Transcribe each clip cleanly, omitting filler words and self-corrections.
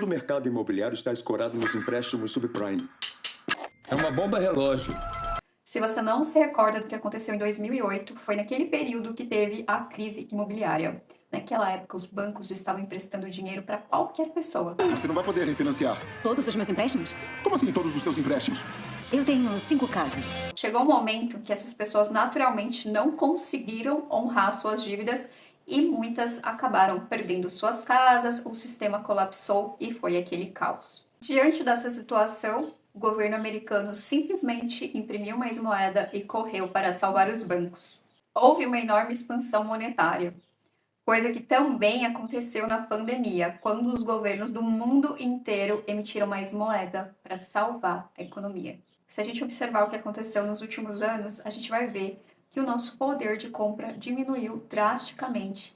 Todo o mercado imobiliário está escorado nos empréstimos subprime. É uma bomba relógio. Se você não se recorda do que aconteceu em 2008, foi naquele período que teve a crise imobiliária. Naquela época, os bancos estavam emprestando dinheiro para qualquer pessoa. Você não vai poder refinanciar. Todos os meus empréstimos? Como assim todos os seus empréstimos? Eu tenho 5 casas. Chegou um momento que essas pessoas naturalmente não conseguiram honrar suas dívidas e muitas acabaram perdendo suas casas, o sistema colapsou e foi aquele caos. Diante dessa situação, o governo americano simplesmente imprimiu mais moeda e correu para salvar os bancos. Houve uma enorme expansão monetária, coisa que também aconteceu na pandemia, quando os governos do mundo inteiro emitiram mais moeda para salvar a economia. Se a gente observar o que aconteceu nos últimos anos, a gente vai ver que o nosso poder de compra diminuiu drasticamente.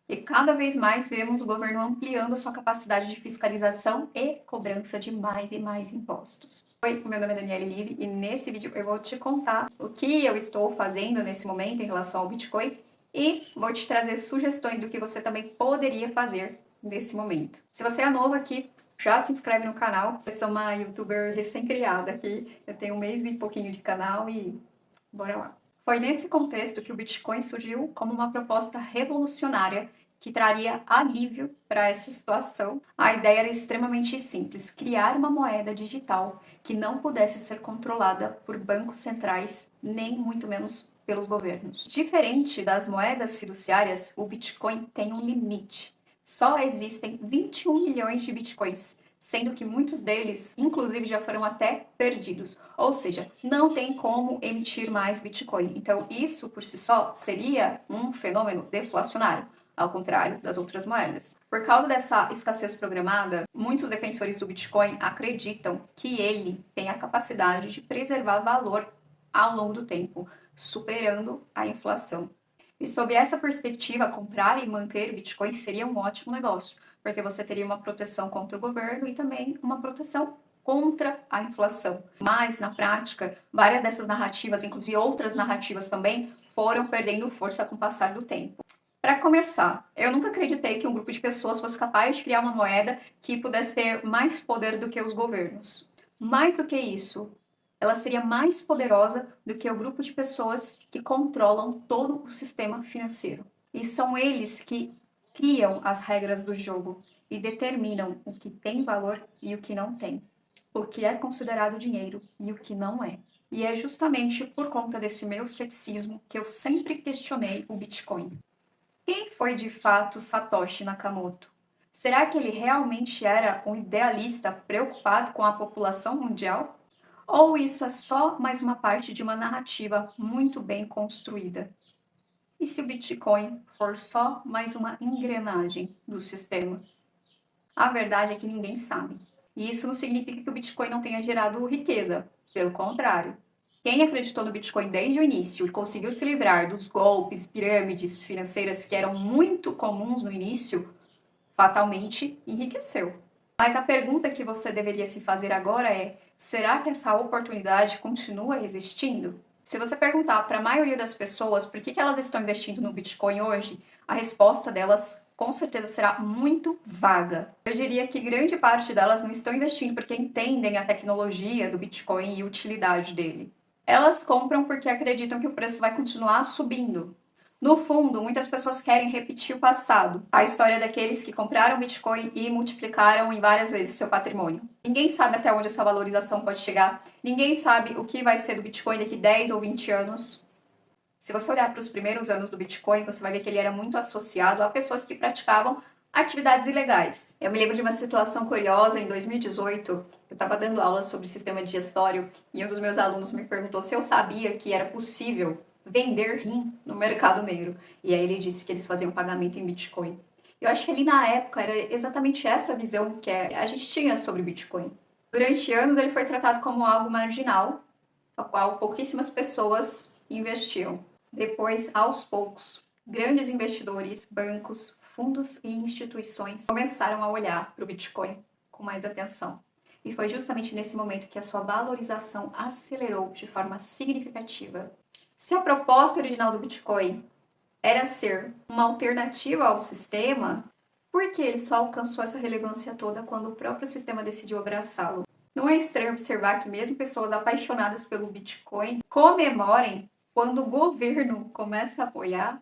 E cada vez mais vemos o governo ampliando sua capacidade de fiscalização e cobrança de mais e mais impostos. Oi, meu nome é Daniele Live e nesse vídeo eu vou te contar o que eu estou fazendo nesse momento em relação ao Bitcoin e vou te trazer sugestões do que você também poderia fazer nesse momento. Se você é novo aqui, já se inscreve no canal. Eu sou uma youtuber recém-criada aqui, eu tenho um mês e pouquinho de canal e bora lá. Foi nesse contexto que o Bitcoin surgiu como uma proposta revolucionária que traria alívio para essa situação. A ideia era extremamente simples: criar uma moeda digital que não pudesse ser controlada por bancos centrais, nem muito menos pelos governos. Diferente das moedas fiduciárias, o Bitcoin tem um limite. Só existem 21 milhões de Bitcoins, sendo que muitos deles, inclusive, já foram até perdidos. Ou seja, não tem como emitir mais Bitcoin. Então, isso por si só seria um fenômeno deflacionário, ao contrário das outras moedas. Por causa dessa escassez programada, muitos defensores do Bitcoin acreditam que ele tem a capacidade de preservar valor ao longo do tempo, superando a inflação. E sob essa perspectiva, comprar e manter Bitcoin seria um ótimo negócio, porque você teria uma proteção contra o governo e também uma proteção contra a inflação. Mas, na prática, várias dessas narrativas, inclusive outras narrativas também, foram perdendo força com o passar do tempo. Para começar, eu nunca acreditei que um grupo de pessoas fosse capaz de criar uma moeda que pudesse ter mais poder do que os governos. Mais do que isso, ela seria mais poderosa do que o grupo de pessoas que controlam todo o sistema financeiro. E são eles que criam as regras do jogo e determinam o que tem valor e o que não tem, o que é considerado dinheiro e o que não é. E é justamente por conta desse meu ceticismo que eu sempre questionei o Bitcoin. Quem foi de fato Satoshi Nakamoto? Será que ele realmente era um idealista preocupado com a população mundial? Ou isso é só mais uma parte de uma narrativa muito bem construída? E se o Bitcoin for só mais uma engrenagem do sistema? A verdade é que ninguém sabe. E isso não significa que o Bitcoin não tenha gerado riqueza. Pelo contrário. Quem acreditou no Bitcoin desde o início e conseguiu se livrar dos golpes, pirâmides financeiras que eram muito comuns no início, fatalmente enriqueceu. Mas a pergunta que você deveria se fazer agora é: será que essa oportunidade continua existindo? Se você perguntar para a maioria das pessoas por que elas estão investindo no Bitcoin hoje, a resposta delas com certeza será muito vaga. Eu diria que grande parte delas não estão investindo porque entendem a tecnologia do Bitcoin e a utilidade dele. Elas compram porque acreditam que o preço vai continuar subindo. No fundo, muitas pessoas querem repetir o passado, a história daqueles que compraram Bitcoin e multiplicaram em várias vezes seu patrimônio. Ninguém sabe até onde essa valorização pode chegar, ninguém sabe o que vai ser do Bitcoin daqui 10 ou 20 anos. Se você olhar para os primeiros anos do Bitcoin, você vai ver que ele era muito associado a pessoas que praticavam atividades ilegais. Eu me lembro de uma situação curiosa em 2018, eu estava dando aula sobre sistema digestório e um dos meus alunos me perguntou se eu sabia que era possível vender rim no mercado negro. E aí ele disse que eles faziam pagamento em Bitcoin. Eu acho que ali na época era exatamente essa visão que a gente tinha sobre Bitcoin. Durante anos ele foi tratado como algo marginal, ao qual pouquíssimas pessoas investiam. Depois, aos poucos, grandes investidores, bancos, fundos e instituições começaram a olhar para o Bitcoin com mais atenção. E foi justamente nesse momento que a sua valorização acelerou de forma significativa. Se a proposta original do Bitcoin era ser uma alternativa ao sistema, Por que ele só alcançou essa relevância toda quando o próprio sistema decidiu abraçá-lo? Não é estranho observar que mesmo pessoas apaixonadas pelo Bitcoin comemorem quando o governo começa a apoiar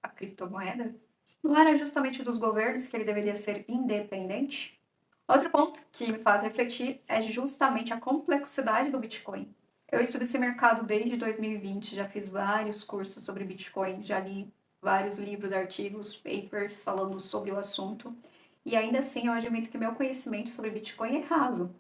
a criptomoeda? Não era justamente dos governos que ele deveria ser independente? Outro ponto que me faz refletir é justamente a complexidade do Bitcoin. Eu estudo esse mercado desde 2020, já fiz vários cursos sobre Bitcoin, já li vários livros, artigos, papers falando sobre o assunto, e ainda assim eu admito que meu conhecimento sobre Bitcoin é raso.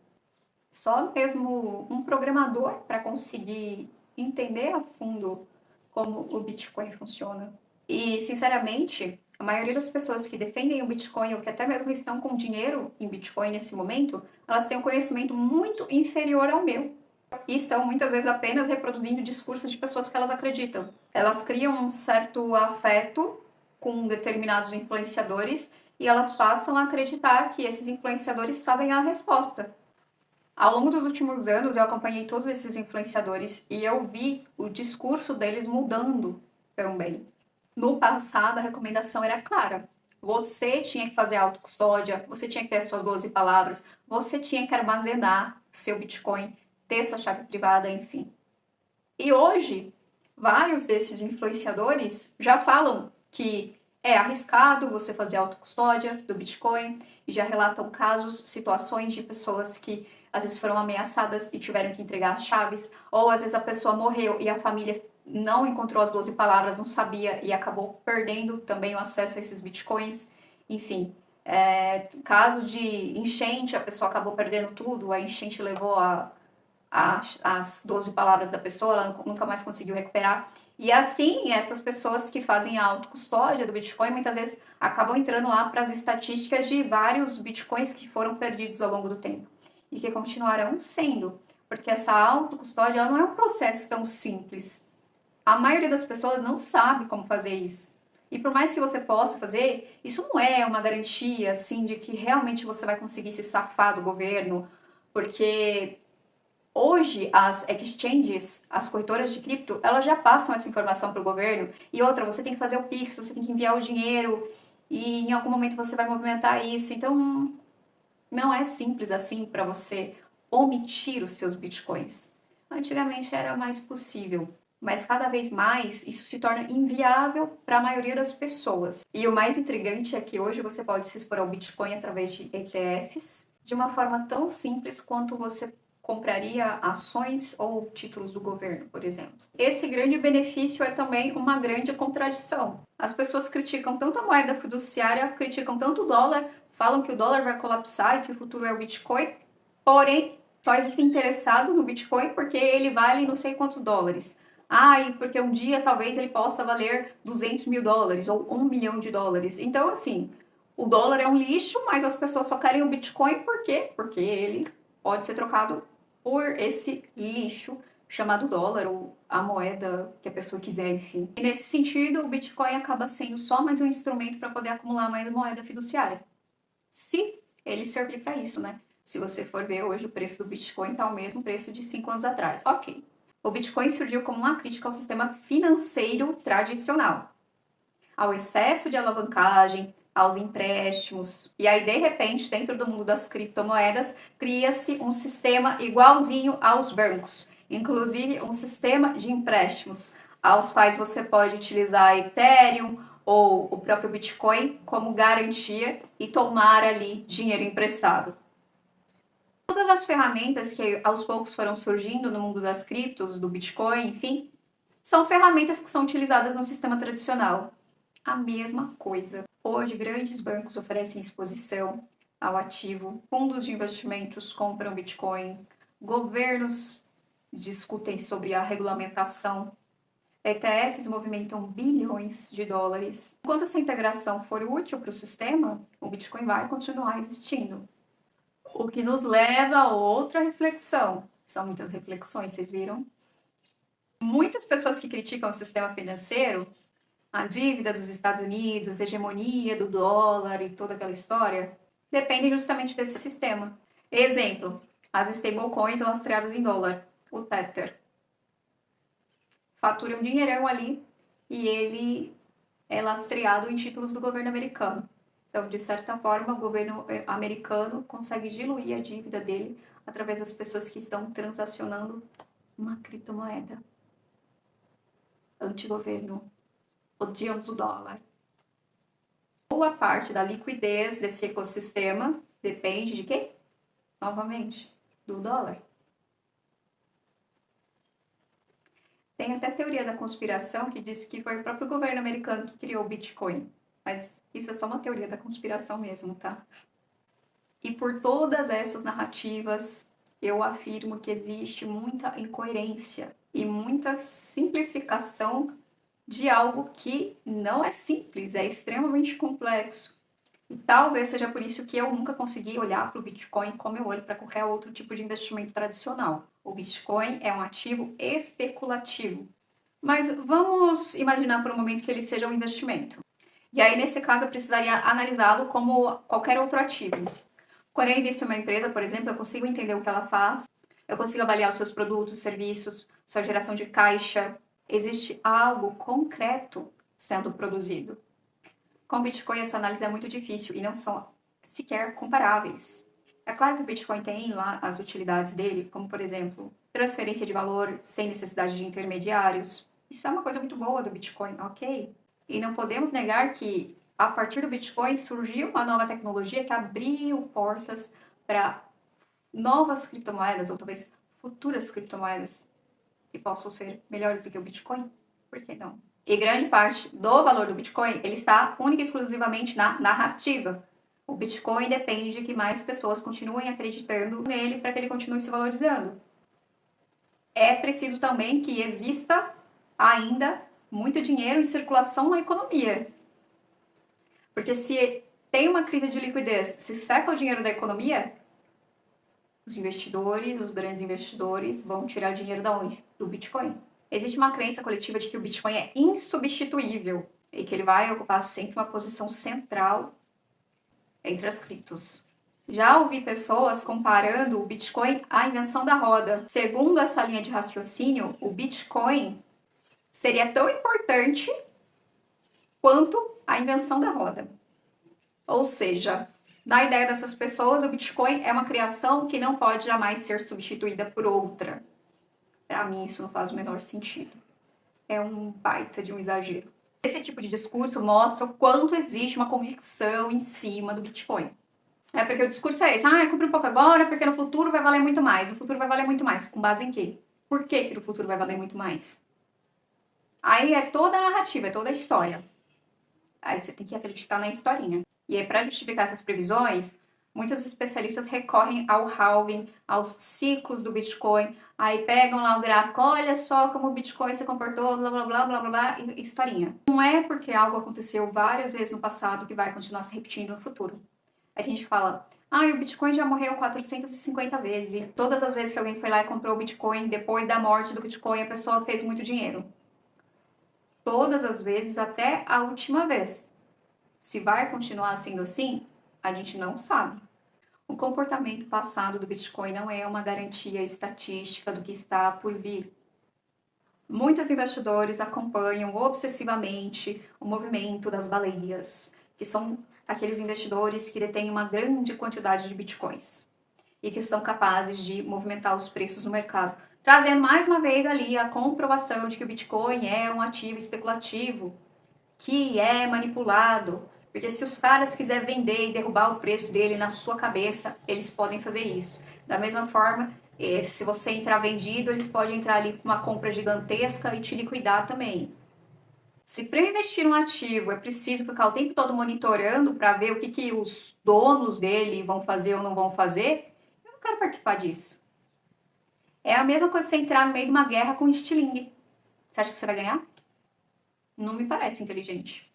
Só mesmo um programador para conseguir entender a fundo como o Bitcoin funciona. E, sinceramente, a maioria das pessoas que defendem o Bitcoin ou que até mesmo estão com dinheiro em Bitcoin nesse momento, elas têm um conhecimento muito inferior ao meu. E estão muitas vezes apenas reproduzindo discursos de pessoas que elas acreditam. Elas criam um certo afeto com determinados influenciadores e elas passam a acreditar que esses influenciadores sabem a resposta. Ao longo dos últimos anos, eu acompanhei todos esses influenciadores e eu vi o discurso deles mudando também. No passado, a recomendação era clara. Você tinha que fazer autocustódia, você tinha que ter as suas 12 palavras, você tinha que armazenar seu Bitcoin, ter sua chave privada, enfim. E hoje, vários desses influenciadores já falam que é arriscado você fazer autocustódia do Bitcoin e já relatam casos, situações de pessoas que às vezes foram ameaçadas e tiveram que entregar as chaves, ou às vezes a pessoa morreu e a família não encontrou as 12 palavras, não sabia e acabou perdendo também o acesso a esses bitcoins. Enfim, caso de enchente, a pessoa acabou perdendo tudo, a enchente levou as 12 palavras da pessoa, ela nunca mais conseguiu recuperar. E assim, essas pessoas que fazem a autocustódia do Bitcoin, muitas vezes acabam entrando lá para as estatísticas de vários Bitcoins que foram perdidos ao longo do tempo e que continuarão sendo, porque essa autocustódia ela não é um processo tão simples. A maioria das pessoas não sabe como fazer isso. E por mais que você possa fazer, isso não é uma garantia, assim, de que realmente você vai conseguir se safar do governo, porque hoje as exchanges, as corretoras de cripto, elas já passam essa informação para o governo. E outra, você tem que fazer o Pix, você tem que enviar o dinheiro, e em algum momento você vai movimentar isso. Então, não é simples assim para você omitir os seus bitcoins. Antigamente era mais possível, mas cada vez mais isso se torna inviável para a maioria das pessoas. E o mais intrigante é que hoje você pode se expor ao Bitcoin através de ETFs, de uma forma tão simples quanto você compraria ações ou títulos do governo, por exemplo. Esse grande benefício é também uma grande contradição. As pessoas criticam tanto a moeda fiduciária, criticam tanto o dólar, falam que o dólar vai colapsar e que o futuro é o Bitcoin, porém só existem interessados no Bitcoin porque ele vale não sei quantos dólares. E porque um dia talvez ele possa valer 200 mil dólares ou 1 milhão de dólares. Então, assim, o dólar é um lixo, mas as pessoas só querem o Bitcoin por quê? Porque ele pode ser trocado por esse lixo chamado dólar ou a moeda que a pessoa quiser, enfim. E nesse sentido, o Bitcoin acaba sendo só mais um instrumento para poder acumular mais moeda fiduciária. Se ele servir para isso, né? Se você for ver hoje o preço do Bitcoin está o mesmo preço de 5 anos atrás. Ok. O Bitcoin surgiu como uma crítica ao sistema financeiro tradicional, ao excesso de alavancagem, aos empréstimos. E aí, de repente, dentro do mundo das criptomoedas, cria-se um sistema igualzinho aos bancos, inclusive um sistema de empréstimos, aos quais você pode utilizar Ethereum ou o próprio Bitcoin como garantia e tomar ali dinheiro emprestado. Todas as ferramentas que aos poucos foram surgindo no mundo das criptos, do Bitcoin, enfim, são ferramentas que são utilizadas no sistema tradicional. A mesma coisa. Hoje, grandes bancos oferecem exposição ao ativo, fundos de investimentos compram Bitcoin, governos discutem sobre a regulamentação, ETFs movimentam bilhões de dólares. Enquanto essa integração for útil para o sistema, o Bitcoin vai continuar existindo. O que nos leva a outra reflexão. São muitas reflexões, vocês viram? Muitas pessoas que criticam o sistema financeiro, a dívida dos Estados Unidos, a hegemonia do dólar e toda aquela história, dependem justamente desse sistema. Exemplo, as stablecoins lastreadas em dólar, o Tether. Fatura um dinheirão ali e ele é lastreado em títulos do governo americano. Então, de certa forma, o governo americano consegue diluir a dívida dele através das pessoas que estão transacionando uma criptomoeda. Antigoverno, odiamos o dólar. Boa parte da liquidez desse ecossistema depende de quê? Novamente, do dólar. Tem até teoria da conspiração que diz que foi o próprio governo americano que criou o Bitcoin. Mas isso é só uma teoria da conspiração mesmo, tá? E por todas essas narrativas, eu afirmo que existe muita incoerência e muita simplificação de algo que não é simples, é extremamente complexo. E talvez seja por isso que eu nunca consegui olhar para o Bitcoin como eu olho para qualquer outro tipo de investimento tradicional. O Bitcoin é um ativo especulativo. Mas vamos imaginar por um momento que ele seja um investimento. E aí, nesse caso, eu precisaria analisá-lo como qualquer outro ativo. Quando eu invisto em uma empresa, por exemplo, eu consigo entender o que ela faz, eu consigo avaliar os seus produtos, serviços, sua geração de caixa. Existe algo concreto sendo produzido. Com o Bitcoin, essa análise é muito difícil e não são sequer comparáveis. É claro que o Bitcoin tem lá as utilidades dele, como, por exemplo, transferência de valor sem necessidade de intermediários. Isso é uma coisa muito boa do Bitcoin, ok? E não podemos negar que, a partir do Bitcoin, surgiu uma nova tecnologia que abriu portas para novas criptomoedas, ou talvez futuras criptomoedas, que possam ser melhores do que o Bitcoin. Por que não? E grande parte do valor do Bitcoin, ele está única e exclusivamente na narrativa. O Bitcoin depende que mais pessoas continuem acreditando nele para que ele continue se valorizando. É preciso também que exista ainda muito dinheiro em circulação na economia. Porque se tem uma crise de liquidez, se seca o dinheiro da economia, os investidores, os grandes investidores, vão tirar dinheiro da onde? Do Bitcoin. Existe uma crença coletiva de que o Bitcoin é insubstituível e que ele vai ocupar sempre uma posição central entre as criptos. Já ouvi pessoas comparando o Bitcoin à invenção da roda. Segundo essa linha de raciocínio, o Bitcoin seria tão importante quanto a invenção da roda. Ou seja, na ideia dessas pessoas, o Bitcoin é uma criação que não pode jamais ser substituída por outra. Para mim, isso não faz o menor sentido. É um baita de um exagero. Esse tipo de discurso mostra o quanto existe uma convicção em cima do Bitcoin. É porque o discurso é esse. Eu compro um pouco agora porque no futuro vai valer muito mais. No futuro vai valer muito mais. Com base em quê? Por que no futuro vai valer muito mais? Aí é toda a narrativa, é toda a história. Aí você tem que acreditar na historinha. E aí, para justificar essas previsões, muitos especialistas recorrem ao halving, aos ciclos do Bitcoin. Aí pegam lá o gráfico, olha só como o Bitcoin se comportou, blá, blá, blá, blá, blá, blá, e historinha. Não é porque algo aconteceu várias vezes no passado que vai continuar se repetindo no futuro. A gente fala, o Bitcoin já morreu 450 vezes. E todas as vezes que alguém foi lá e comprou o Bitcoin, depois da morte do Bitcoin, a pessoa fez muito dinheiro. Todas as vezes até a última vez. Se vai continuar sendo assim, a gente não sabe. O comportamento passado do Bitcoin não é uma garantia estatística do que está por vir. Muitos investidores acompanham obsessivamente o movimento das baleias, que são aqueles investidores que detêm uma grande quantidade de Bitcoins e que são capazes de movimentar os preços no mercado, trazendo mais uma vez ali a comprovação de que o Bitcoin é um ativo especulativo, que é manipulado. Porque se os caras quiserem vender e derrubar o preço dele na sua cabeça, eles podem fazer isso. Da mesma forma, se você entrar vendido, eles podem entrar ali com uma compra gigantesca e te liquidar também. Se para investir um ativo é preciso ficar o tempo todo monitorando para ver o que os donos dele vão fazer ou não vão fazer, eu não quero participar disso. É a mesma coisa que você entrar no meio de uma guerra com um estilingue. Você acha que você vai ganhar? Não me parece inteligente.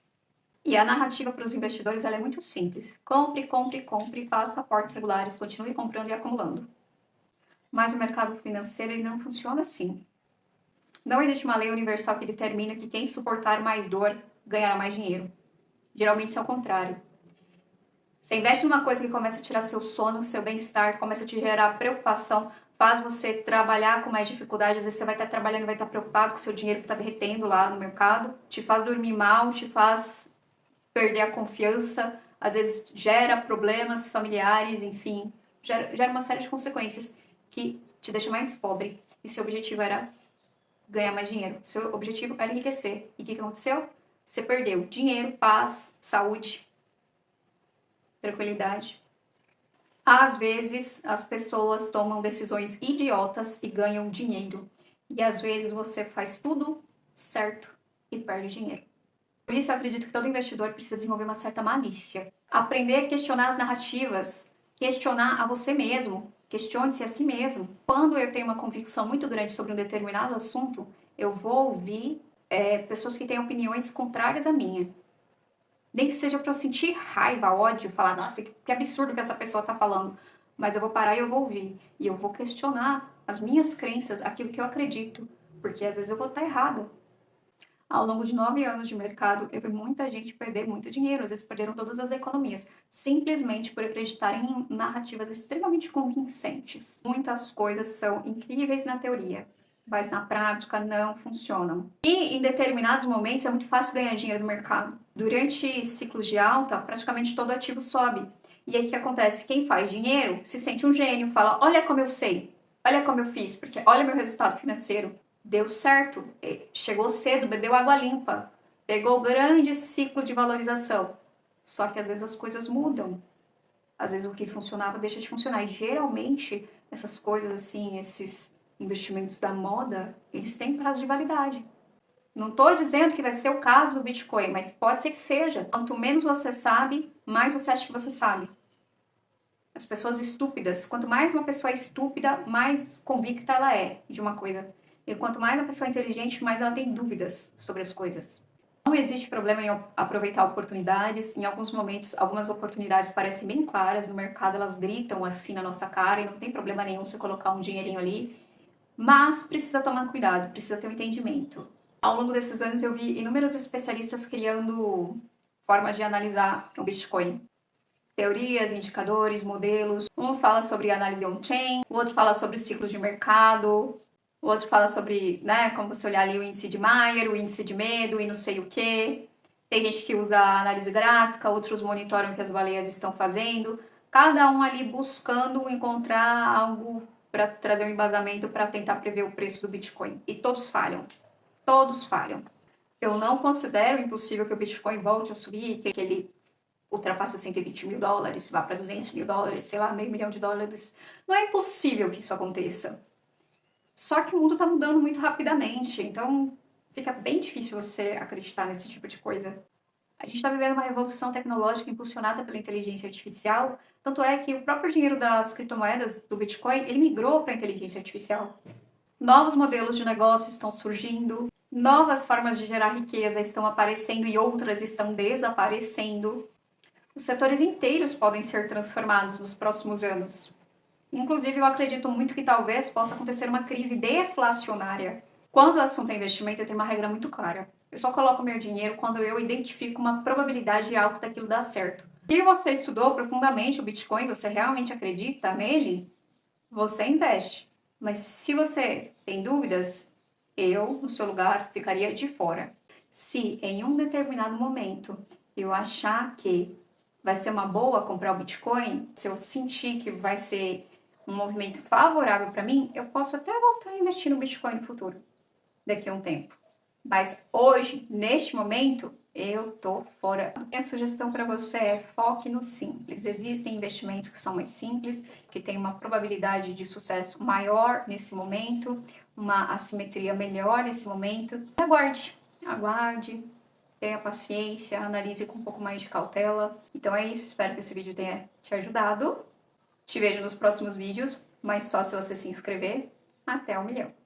E a narrativa para os investidores ela é muito simples. Compre, compre, compre, faça aportes regulares, continue comprando e acumulando. Mas o mercado financeiro ele não funciona assim. Não existe uma lei universal que determina que quem suportar mais dor ganhará mais dinheiro. Geralmente isso é o contrário. Você investe numa coisa que começa a tirar seu sono, seu bem-estar, começa a te gerar preocupação, faz você trabalhar com mais dificuldade, às vezes você vai estar trabalhando, vai estar preocupado com o seu dinheiro que está derretendo lá no mercado, te faz dormir mal, te faz perder a confiança, às vezes gera problemas familiares, enfim, gera uma série de consequências que te deixa mais pobre. E seu objetivo era ganhar mais dinheiro. Seu objetivo era enriquecer. E o que aconteceu? Você perdeu dinheiro, paz, saúde, tranquilidade. Às vezes, as pessoas tomam decisões idiotas e ganham dinheiro. E às vezes você faz tudo certo e perde dinheiro. Por isso eu acredito que todo investidor precisa desenvolver uma certa malícia. Aprender a questionar as narrativas, questionar a você mesmo, questione-se a si mesmo. Quando eu tenho uma convicção muito grande sobre um determinado assunto, eu vou ouvir pessoas que têm opiniões contrárias à minha. Nem que seja para eu sentir raiva, ódio, falar, nossa, que absurdo que essa pessoa está falando. Mas eu vou parar e eu vou ouvir. E eu vou questionar as minhas crenças, aquilo que eu acredito. Porque às vezes eu vou estar errada. Ao longo de 9 anos de mercado, eu vi muita gente perder muito dinheiro. Às vezes perderam todas as economias. Simplesmente por acreditarem em narrativas extremamente convincentes. Muitas coisas são incríveis na teoria, mas na prática não funcionam. E em determinados momentos é muito fácil ganhar dinheiro no mercado. Durante ciclos de alta, praticamente todo ativo sobe. E aí o que acontece? Quem faz dinheiro se sente um gênio, fala, olha como eu sei, olha como eu fiz, porque olha meu resultado financeiro. Deu certo, chegou cedo, bebeu água limpa, pegou o grande ciclo de valorização. Só que às vezes as coisas mudam. Às vezes o que funcionava deixa de funcionar. E geralmente essas coisas assim, esses investimentos da moda, eles têm prazo de validade. Não estou dizendo que vai ser o caso do Bitcoin, mas pode ser que seja. Quanto menos você sabe, mais você acha que você sabe. As pessoas estúpidas, quanto mais uma pessoa é estúpida, mais convicta ela é de uma coisa. E quanto mais a pessoa é inteligente, mais ela tem dúvidas sobre as coisas. Não existe problema em aproveitar oportunidades. Em alguns momentos, algumas oportunidades parecem bem claras. No mercado, elas gritam assim na nossa cara e não tem problema nenhum você colocar um dinheirinho ali. Mas precisa tomar cuidado, precisa ter um entendimento. Ao longo desses anos, eu vi inúmeros especialistas criando formas de analisar o Bitcoin. Teorias, indicadores, modelos. Um fala sobre análise on-chain, o outro fala sobre ciclos de mercado. O outro fala sobre, como você olhar ali o índice de Mayer, o índice de medo e não sei o quê. Tem gente que usa análise gráfica, outros monitoram o que as baleias estão fazendo. Cada um ali buscando encontrar algo para trazer um embasamento para tentar prever o preço do Bitcoin. E todos falham. Todos falham. Eu não considero impossível que o Bitcoin volte a subir, que ele ultrapasse os 120 mil dólares, vá para 200 mil dólares, sei lá, $500 mil. Não é impossível que isso aconteça. Só que o mundo está mudando muito rapidamente, então fica bem difícil você acreditar nesse tipo de coisa. A gente está vivendo uma revolução tecnológica impulsionada pela inteligência artificial, tanto é que o próprio dinheiro das criptomoedas do Bitcoin, ele migrou para a inteligência artificial. Novos modelos de negócio estão surgindo, novas formas de gerar riqueza estão aparecendo e outras estão desaparecendo. Os setores inteiros podem ser transformados nos próximos anos. Inclusive, eu acredito muito que talvez possa acontecer uma crise deflacionária. Quando o assunto é investimento, eu tenho uma regra muito clara. Eu só coloco meu dinheiro quando eu identifico uma probabilidade alta daquilo dar certo. Se você estudou profundamente o Bitcoin, você realmente acredita nele, você investe. Mas se você tem dúvidas, eu, no seu lugar, ficaria de fora. Se em um determinado momento eu achar que vai ser uma boa comprar o Bitcoin, se eu sentir que vai ser um movimento favorável para mim, eu posso até voltar a investir no Bitcoin no futuro, daqui a um tempo. Mas hoje, neste momento, eu tô fora. Minha sugestão para você é foque no simples. Existem investimentos que são mais simples, que têm uma probabilidade de sucesso maior nesse momento, uma assimetria melhor nesse momento. Aguarde, tenha paciência, analise com um pouco mais de cautela. Então é isso, espero que esse vídeo tenha te ajudado. Te vejo nos próximos vídeos, mas só se você se inscrever. Até 1 milhão!